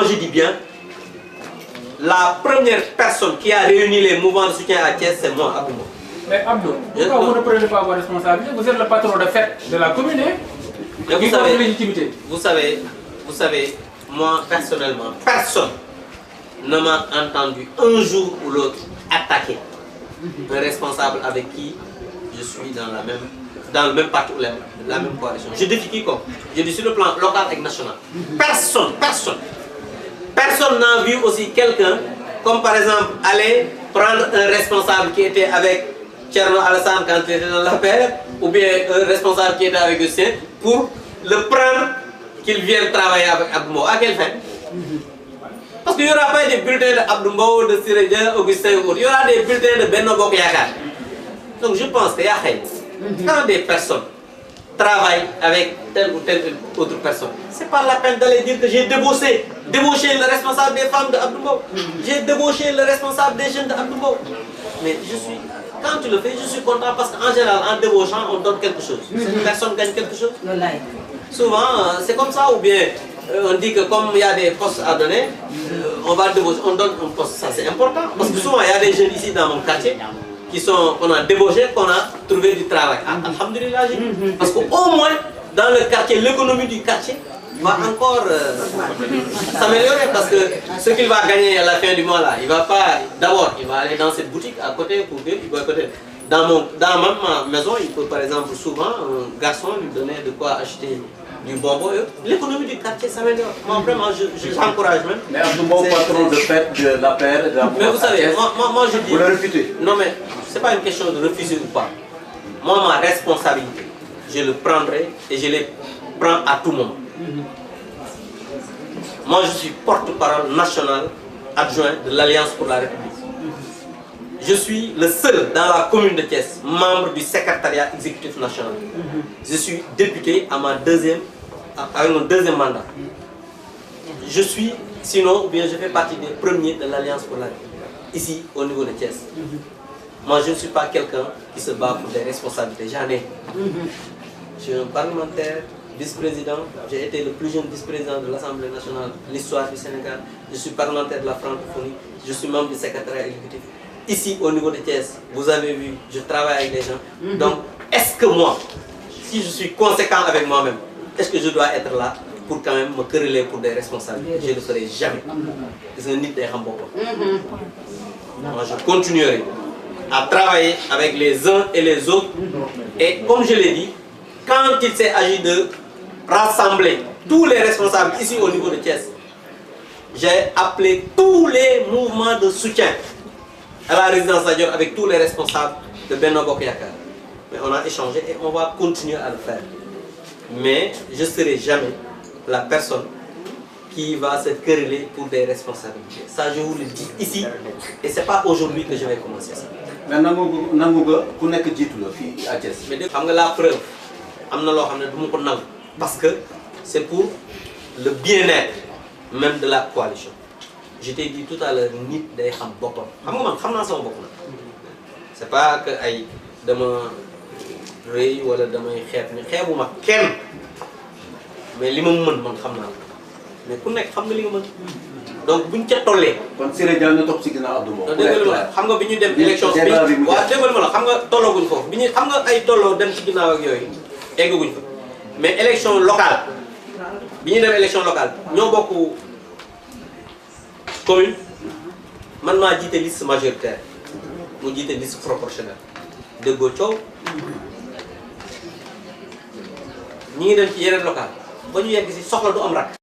je dis bien, la première personne qui a réuni les mouvements de soutien à Thiès, c'est moi, Abdou. Mais Abdou, pourquoi vous ne prenez pas vos responsabilités? Vous êtes le patron de fête de la commune, mais vous savez, moi personnellement, personne ne m'a entendu un jour ou l'autre attaquer un responsable avec qui je suis dans le même parti ou la même coalition. Je défie quiconque. Je dis sur le plan local et national. Personne n'a vu aussi quelqu'un, comme par exemple, aller prendre un responsable qui était avec Thierno Alassane quand il était dans la paix, ou bien un responsable qui était avec Lucien, pour le prendre, qu'il vienne travailler avec Abdou. À quelle fin? Parce qu'il n'y aura pas des bulletins d'Abdou, de Sirédia, Augustin ou autre. Il y aura des bulletins de Benno Bokk Yakaar. Donc je pense qu'il y a quand des personnes travaillent avec telle ou telle autre personne, c'est pas la peine d'aller dire que j'ai débauché le responsable des femmes de Abdou Mbow. J'ai débauché le responsable des jeunes de Abdou Mbow. Mais quand tu le fais, je suis content parce qu'en général, en débauchant, on donne quelque chose. Cette personne gagne quelque chose. Souvent, c'est comme ça, ou bien on dit que comme il y a des postes à donner, on va débaucher, on donne un poste. Ça, c'est important. Parce que souvent, il y a des jeunes ici dans mon quartier qu'on a débauché, qu'on a trouvé du travail. Alhamdulillah. Parce qu'au moins, dans le quartier, l'économie du quartier va encore s'améliorer. Parce que ce qu'il va gagner à la fin du mois, là, il va pas. D'abord, il va aller dans cette boutique à côté pour dire, il va côté. Dans ma maison, il peut par exemple souvent un garçon lui donner de quoi acheter du bonbon. L'économie du quartier s'améliore. Moi vraiment, j'encourage même. Mais un bon patron de fête de la paire, de la. Mais vous savez, moi je dis. Vous le refusez? Non mais c'est pas une question de refuser ou pas. Moi ma responsabilité, je le prendrai et je les prends à tout moment. Moi je suis porte-parole national adjoint de l'Alliance pour la République. Je suis le seul dans la commune de Thiès, membre du secrétariat exécutif national. Je suis député avec mon deuxième mandat. Je suis, sinon, ou bien je fais partie des premiers de l'Alliance pour la République, ici au niveau de Thiès. Moi, je ne suis pas quelqu'un qui se bat pour des responsabilités, j'en ai. Je suis un parlementaire, vice-président, j'ai été le plus jeune vice-président de l'Assemblée nationale de l'histoire du Sénégal. Je suis parlementaire de la francophonie, je suis membre du secrétariat exécutif. Ici, au niveau de Thiès, vous avez vu, je travaille avec les gens. Donc, est-ce que moi, si je suis conséquent avec moi-même, est-ce que je dois être là pour quand même me quereller pour des responsabilités? Je ne le ferai jamais. C'est un nid de Moi, je continuerai à travailler avec les uns et les autres. Et comme je l'ai dit, quand il s'est agi de rassembler tous les responsables ici au niveau de Thiès, j'ai appelé tous les mouvements de soutien à la résidence Dior avec tous les responsables de Benno Bokk Yakaar. Mais on a échangé et on va continuer à le faire. Mais je ne serai jamais la personne qui va se quereller pour des responsabilités. Ça, je vous le dis ici. Et ce n'est pas aujourd'hui que je vais commencer ça. Mais Namouga, vous n'êtes que dit tout le fille à Thiès. Mais la preuve, parce que c'est pour le bien-être même de la coalition. Je t'ai dit tout à l'heure, nit day xam boppam. Xam nga man xam naa sama bopp nag. C'est pas que ay dama rëy wala damay xeeb mais xeebuma kenn. Mais li ma mën man xam naa ko. Mais ku nekk xam nga li nga mën. Donc buñ ca tollee. kon Siré Dia na topp si ginnaaw Abdou Mbow. xam nga bi ñu dem élection bi waaw déggal ma la xam nga tollooguñ foofu. Bi ñu xam nga ay tolloo dem ci ginnaaw ak yooyu eggaguñ fa. Mais élection locale bi ñu dem élection locale ñoo bokk commune man maa jiite liste majoritaire mu jiite liste proportionnelle déggoo coow ñi ngi dem ci yeneen local ba ñu yegg si soxla du am rak